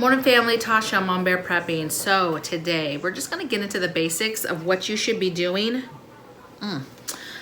Morning family, Tasha, I'm on Bear Prepping. So today we're just going to get into the basics of what you should be doing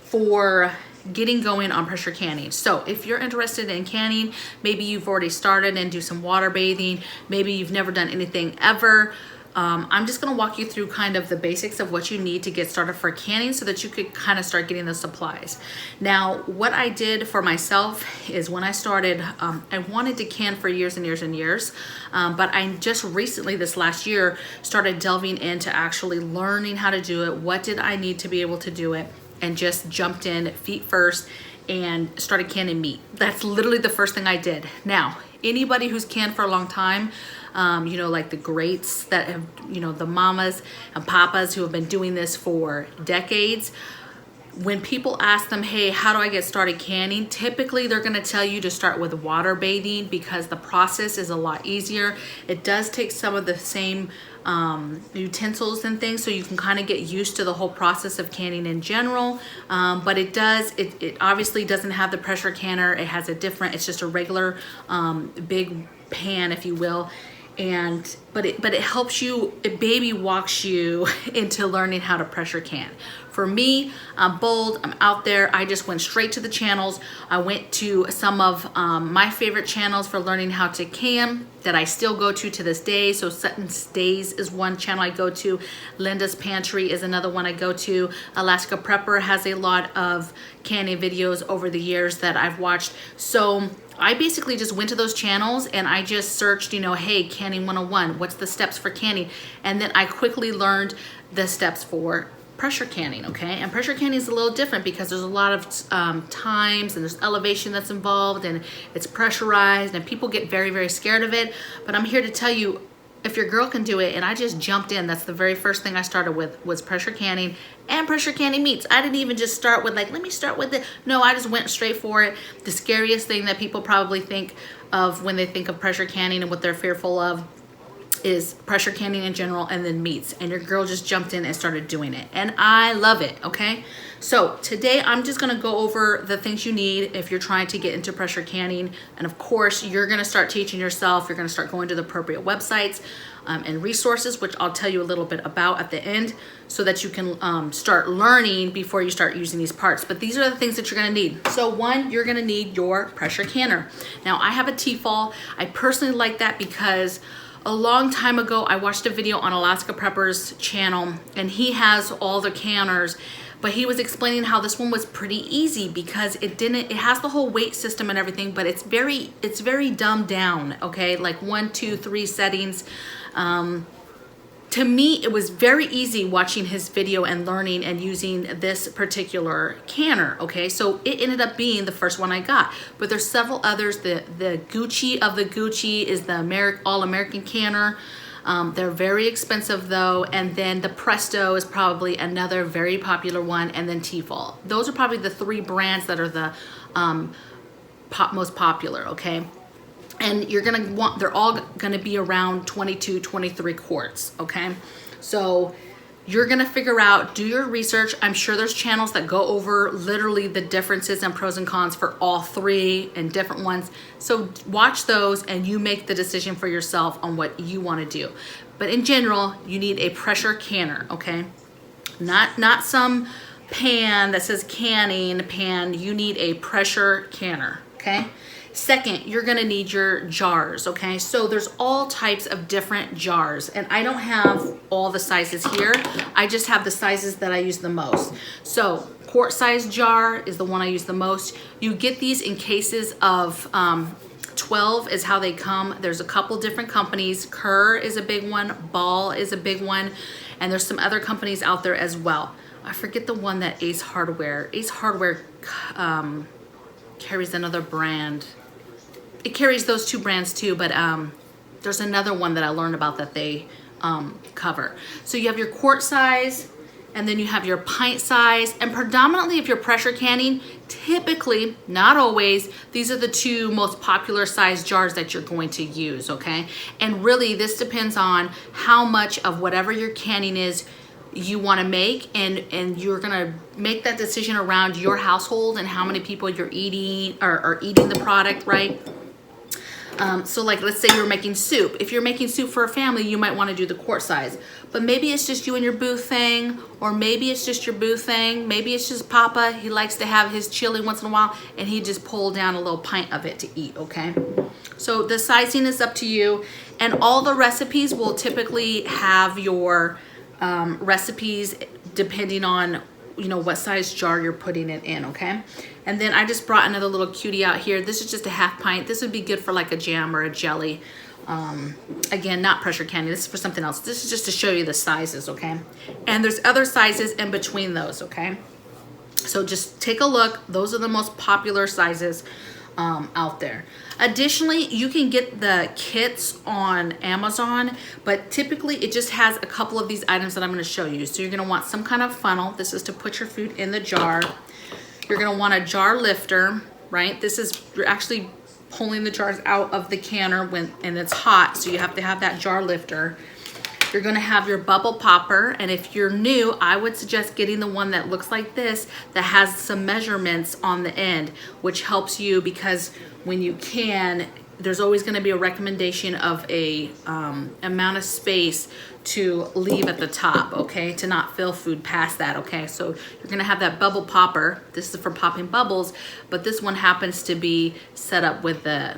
for getting going on pressure canning. So if you're interested in canning, maybe you've already started and do some water bathing, maybe you've never done anything ever. I'm just going to walk you through kind of the basics of what you need to get started for canning so that you could kind of start getting the supplies. Now, what I did for myself is when I started, I wanted to can for years and years and years, but I just recently, this last year, started delving into actually learning how to do it. What did I need to be able to do it? And just jumped in feet first and started canning meat. That's literally the first thing I did. Now, anybody who's canned for a long time, you know, like the greats that have, you know, the mamas and papas who have been doing this for decades, when people ask them, hey, how do I get started canning? Typically, they're going to tell you to start with water bathing because the process is a lot easier. It does take some of the same utensils and things, so you can kind of get used to the whole process of canning in general. But it obviously doesn't have the pressure canner. It has a different, it's just a regular big pan, if you will. But it helps you, it baby walks you into learning how to pressure can. For me, I'm bold, I'm out there. I just went straight to the channels. I went to some of my favorite channels for learning how to can that I still go to this day. So Sutton's Days is one channel I go to. Linda's Pantry is another one I go to. Alaska Prepper has a lot of canning videos over the years that I've watched. So I basically just went to those channels and I just searched, you know, hey, canning 101, what's the steps for canning? And then I quickly learned the steps for pressure canning, okay? And pressure canning is a little different because there's a lot of times and there's elevation that's involved and it's pressurized and people get very, very scared of it. But I'm here to tell you, if your girl can do it, and I just jumped in, that's the very first thing I started with was pressure canning and pressure canning meats. I didn't even just start with like, let me start with it. No, I just went straight for it. The scariest thing that people probably think of when they think of pressure canning and what they're fearful of is pressure canning in general and then meats. And your girl just jumped in and started doing it. And I love it, okay? So today I'm just gonna go over the things you need if you're trying to get into pressure canning. And of course, you're gonna start teaching yourself. You're gonna start going to the appropriate websites and resources, which I'll tell you a little bit about at the end so that you can start learning before you start using these parts. But these are the things that you're gonna need. So one, you're gonna need your pressure canner. Now I have a T-fall. I personally like that because a long time ago, I watched a video on Alaska Prepper's channel and he has all the canners, but he was explaining how this one was pretty easy because it has the whole weight system and everything, but it's very dumbed down, okay? Like 1, 2, 3 settings. To me, it was very easy watching his video and learning and using this particular canner, okay? So it ended up being the first one I got, but there's several others. The Gucci of the Gucci is the all-American canner. They're very expensive though, and then the Presto is probably another very popular one, and then T-fall. Those are probably the 3 brands that are the most popular, okay? And you're gonna want, they're all gonna be around 22, 23 quarts, okay? So you're gonna figure out, do your research. I'm sure there's channels that go over literally the differences and pros and cons for all 3 and different ones. So watch those and you make the decision for yourself on what you wanna do. But in general, you need a pressure canner, okay? Not some pan that says canning pan. You need a pressure canner, okay? Second, you're gonna need your jars, okay? So there's all types of different jars, and I don't have all the sizes here. I just have the sizes that I use the most. So quart size jar is the one I use the most. You get these in cases of 12 is how they come. There's a couple different companies. Kerr is a big one, Ball is a big one, and there's some other companies out there as well. I forget the one that Ace Hardware carries another brand. It carries those 2 brands too, but there's another one that I learned about that they cover. So you have your quart size, and then you have your pint size, and predominantly if you're pressure canning, typically, not always, these are the 2 most popular size jars that you're going to use, okay? And really this depends on how much of whatever your canning is you want to make, and you're gonna make that decision around your household and how many people you're eating or are eating the product, right? So like, let's say you're making soup. If you're making soup for a family, you might want to do the quart size. But maybe it's just you and your boo thing, or maybe it's just your boo thing. Maybe it's just Papa. He likes to have his chili once in a while, and he just pulled down a little pint of it to eat, okay? So the sizing is up to you. And all the recipes will typically have your recipes depending on, you know, what size jar you're putting it in, okay? And then I just brought another little cutie out here. This is just a half pint. This would be good for like a jam or a jelly. Again, not pressure candy. This is for something else. This is just to show you the sizes, okay? And there's other sizes in between those, okay? So just take a look. Those are the most popular sizes out there. Additionally, you can get the kits on Amazon, but typically it just has a couple of these items that I'm going to show you. So you're going to want some kind of funnel. This is to put your food in the jar. You're going to want a jar lifter, right? This is, you're actually pulling the jars out of the canner and it's hot, so you have to have that jar lifter. You're going to have your bubble popper, and if you're new, I would suggest getting the one that looks like this, that has some measurements on the end, which helps you because when you can, there's always going to be a recommendation of a amount of space to leave at the top, okay, to not fill food past that, okay? So you're going to have that bubble popper. This is for popping bubbles, but this one happens to be set up with the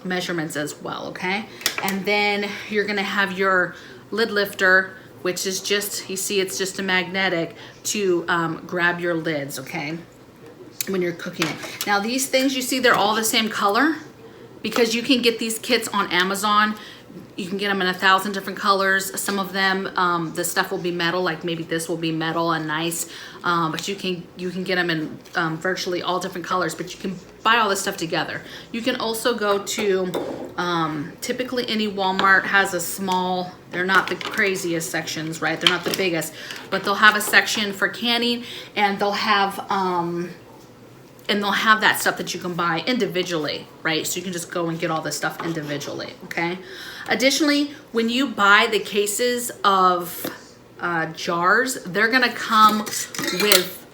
measurements as well, okay? And then you're gonna have your lid lifter, which is just, you see, it's just a magnetic to grab your lids, okay, when you're cooking it. Now these things, you see, they're all the same color because you can get these kits on Amazon. You can get them in 1,000 different colors. Some of them, the stuff will be metal, like maybe this will be metal and nice, but you can get them in virtually all different colors, but you can buy all this stuff together. You can also go to, typically any Walmart has a small, they're not the craziest sections, right? They're not the biggest, but they'll have a section for canning, and they'll have that stuff that you can buy individually, right? So you can just go and get all this stuff individually, okay? Additionally, when you buy the cases of jars, they're gonna come with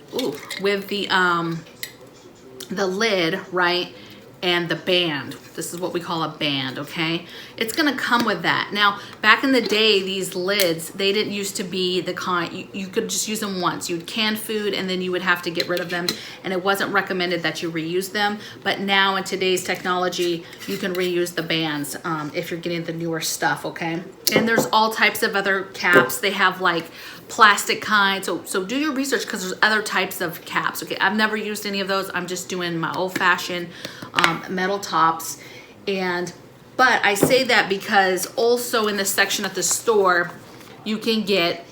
the lid, right? And the band. This is what we call a band, okay? It's gonna come with that. Now, back in the day, these lids, they didn't used to be the kind, you could just use them once. You'd can food and then you would have to get rid of them, and it wasn't recommended that you reuse them. But now in today's technology, you can reuse the bands if you're getting the newer stuff, okay? And there's all types of other caps. They have like plastic kind, so do your research because there's other types of caps, okay? I've never used any of those. I'm just doing my old-fashioned metal tops. But I say that because also in the section at the store, you can get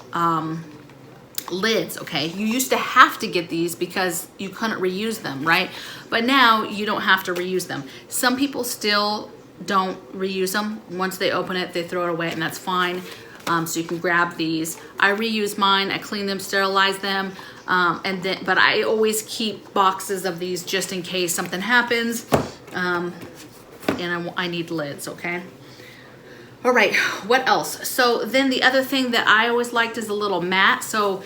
lids, okay? You used to have to get these because you couldn't reuse them, right? But now you don't have to reuse them. Some people still don't reuse them. Once they open it, they throw it away, and that's fine. So you can grab these. I reuse mine, I clean them, sterilize them, but I always keep boxes of these just in case something happens, and I need lids, okay? All right, what else? So then the other thing that I always liked is a little mat. So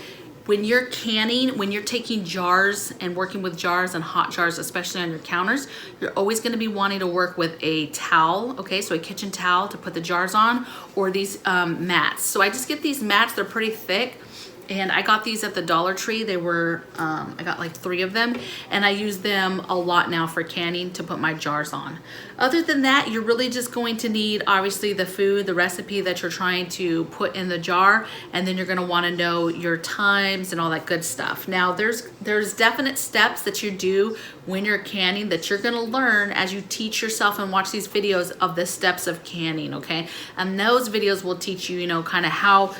when you're canning, when you're taking jars and working with jars and hot jars, especially on your counters, you're always gonna be wanting to work with a towel, okay? So a kitchen towel to put the jars on, or these mats. So I just get these mats, they're pretty thick, and I got these at the Dollar Tree. They were, I got like 3 of them, and I use them a lot now for canning to put my jars on. Other than that, you're really just going to need, obviously, the food, the recipe that you're trying to put in the jar, and then you're gonna wanna know your times and all that good stuff. Now, there's definite steps that you do when you're canning that you're gonna learn as you teach yourself and watch these videos of the steps of canning, okay? And those videos will teach you, you know, kind of how,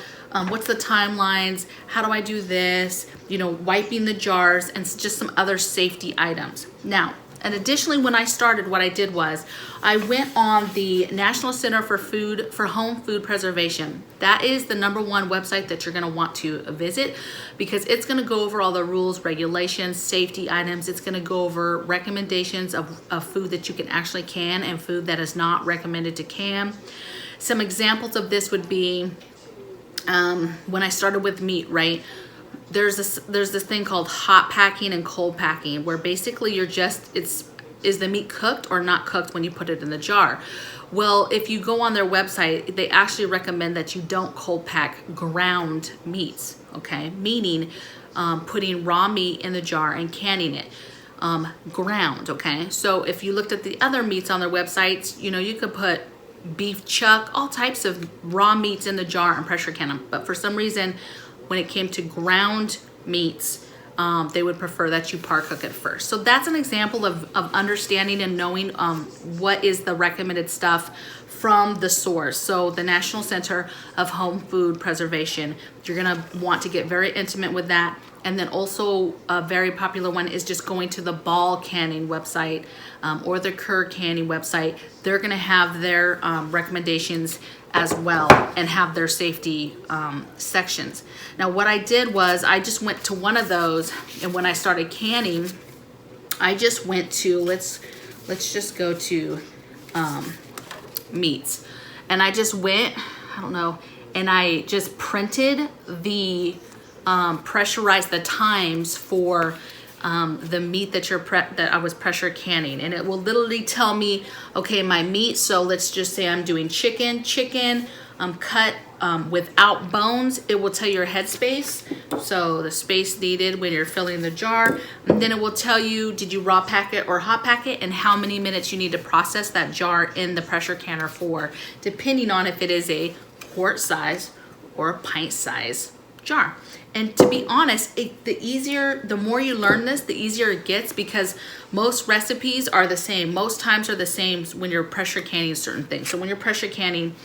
what's the timelines, how do I do this, you know, wiping the jars, and just some other safety items. Now, and additionally, when I started, what I did was I went on the National Center for Home Food Preservation. That is the #1 website that you're gonna want to visit, because it's gonna go over all the rules, regulations, safety items. It's gonna go over recommendations of food that you can actually can and food that is not recommended to can. Some examples of this would be, when I started with meat, right? There's this thing called hot packing and cold packing, where basically it's is the meat cooked or not cooked when you put it in the jar? Well, if you go on their website, they actually recommend that you don't cold pack ground meats, okay? Meaning putting raw meat in the jar and canning it. Ground, okay? So if you looked at the other meats on their websites, you know, you could put beef chuck, all types of raw meats in the jar and pressure can them. But for some reason, when it came to ground meats, they would prefer that you par cook it first. So that's an example of understanding and knowing what is the recommended stuff from the source. So the National Center of Home Food Preservation, you're gonna want to get very intimate with that. And then also a very popular one is just going to the Ball Canning website or the Kerr Canning website. They're gonna have their recommendations as well and have their safety sections. Now what I did was I just went to one of those, and when I started canning, I just went to, let's just go to meats. And I just went, I don't know, and I just printed the pressurized the times for the meat that that I was pressure canning, and it will literally tell me, okay, my meat, so let's just say I'm doing chicken cut without bones. It will tell your head space, so the space needed when you're filling the jar, and then it will tell you, did you raw pack it or hot pack it, and how many minutes you need to process that jar in the pressure canner for, depending on if it is a quart size or a pint size jar. And to be honest, the more you learn this, the easier it gets, because most recipes are the same. Most times are the same when you're pressure canning certain things. So when you're pressure canning,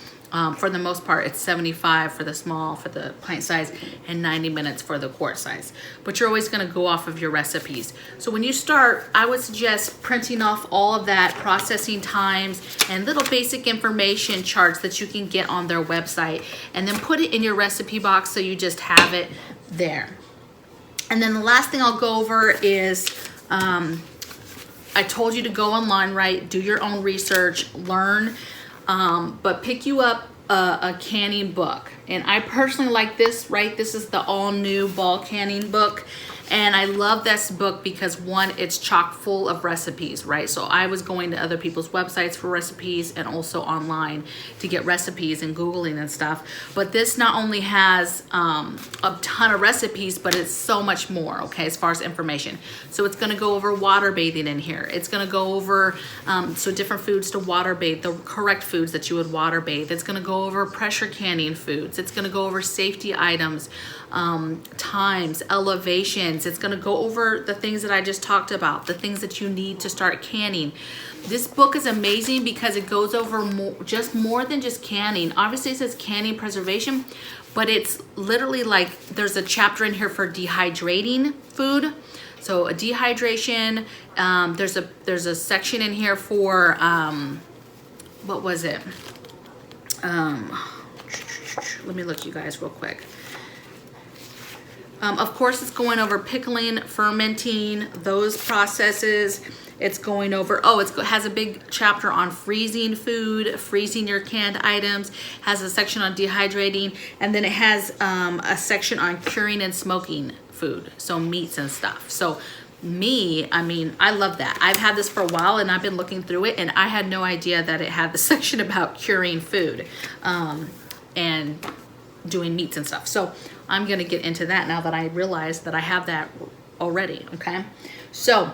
for the most part, it's 75 for the small, for the pint size, and 90 minutes for the quart size. But you're always gonna go off of your recipes. So when you start, I would suggest printing off all of that processing times and little basic information charts that you can get on their website, and then put it in your recipe box so you just have it there. And then the last thing I'll go over is, I told you to go online, right? Do your own research, learn, but pick you up a canning book. And I personally like this, right? This is the all new Ball Canning book. And I love this book because, one, it's chock full of recipes, right? So I was going to other people's websites for recipes and also online to get recipes and Googling and stuff. But this not only has a ton of recipes, but it's so much more, okay, as far as information. So it's gonna go over water bathing in here. It's gonna go over, so different foods to water bathe, the correct foods that you would water bathe. It's gonna go over pressure canning foods. It's gonna go over safety items, times, elevations. It's gonna go over the things that I just talked about, the things that you need to start canning. This book is amazing because it goes over more than just canning. Obviously it says canning preservation, but it's literally like, there's a chapter in here for dehydrating food. So a dehydration, there's a section in here for, what was it? Let me look, you guys, real quick. Of course, it's going over pickling, fermenting, those processes. It's going over, it has a big chapter on freezing food, freezing your canned items, has a section on dehydrating, and then it has a section on curing and smoking food, so meats and stuff. So I love that. I've had this for a while and I've been looking through it, and I had no idea that it had the section about curing food and doing meats and stuff. So I'm gonna get into that now that I realize that I have that already, okay? So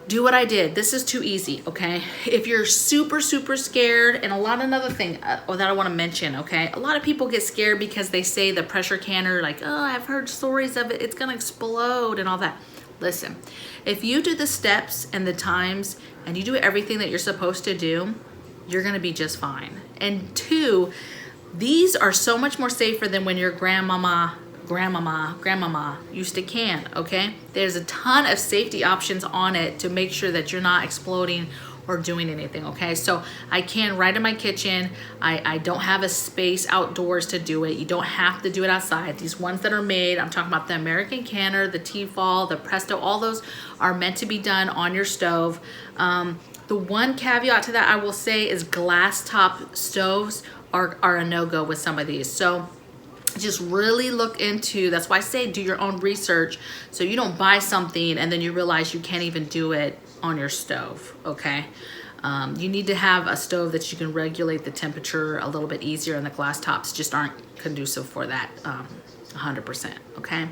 do what I did. This is too easy, okay? If you're super, super scared, and another thing that I wanna mention, okay? A lot of people get scared because they say the pressure canner, like, oh, I've heard stories of it, it's gonna explode and all that. Listen, if you do the steps and the times and you do everything that you're supposed to do, you're gonna be just fine. And two, these are so much more safer than when your grandmama used to can, okay? There's a ton of safety options on it to make sure that you're not exploding or doing anything, okay? So I can right in my kitchen. I don't have a space outdoors to do it. You don't have to do it outside. These ones that are made, I'm talking about the American Canner, the Tefal, the Presto, all those are meant to be done on your stove. The one caveat to that I will say is glass top stoves are a no-go with some of these. So just really look into, that's why I say do your own research, so you don't buy something and then you realize you can't even do it on your stove, okay? You need to have a stove that you can regulate the temperature a little bit easier, and the glass tops just aren't conducive for that 100%, okay?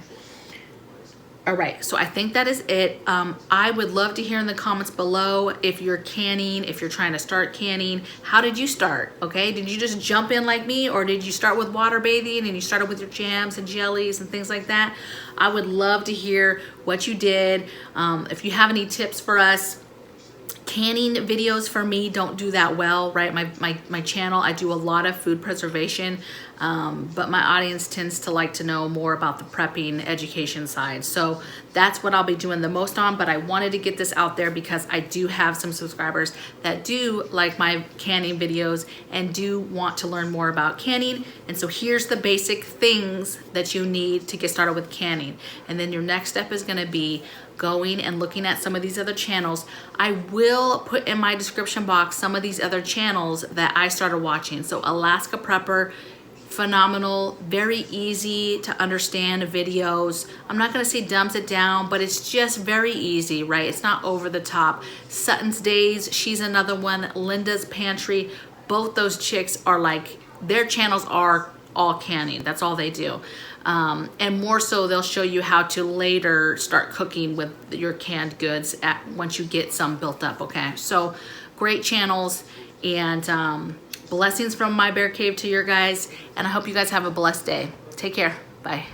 All right, so I think that is it. I would love to hear in the comments below if you're canning, if you're trying to start canning, how did you start, okay? Did you just jump in like me, or did you start with water bathing and you started with your jams and jellies and things like that? I would love to hear what you did. If you have any tips for us, canning videos for me don't do that well, right? My channel, I do a lot of food preservation, but my audience tends to like to know more about the prepping education side. So that's what I'll be doing the most on, but I wanted to get this out there because I do have some subscribers that do like my canning videos and do want to learn more about canning. And so here's the basic things that you need to get started with canning. And then your next step is gonna be going and looking at some of these other channels. I will put in my description box some of these other channels that I started watching. So Alaska Prepper, phenomenal, very easy to understand videos. I'm not gonna say dumbs it down, but it's just very easy, right? It's not over the top. Sutton's Days, she's another one. Linda's Pantry, both those chicks are like, their channels are all canning. That's all they do. And more so, they'll show you how to later start cooking with your canned goods once you get some built up, okay? So great channels, and blessings from my bear cave to your guys, and I hope you guys have a blessed day. Take care. Bye.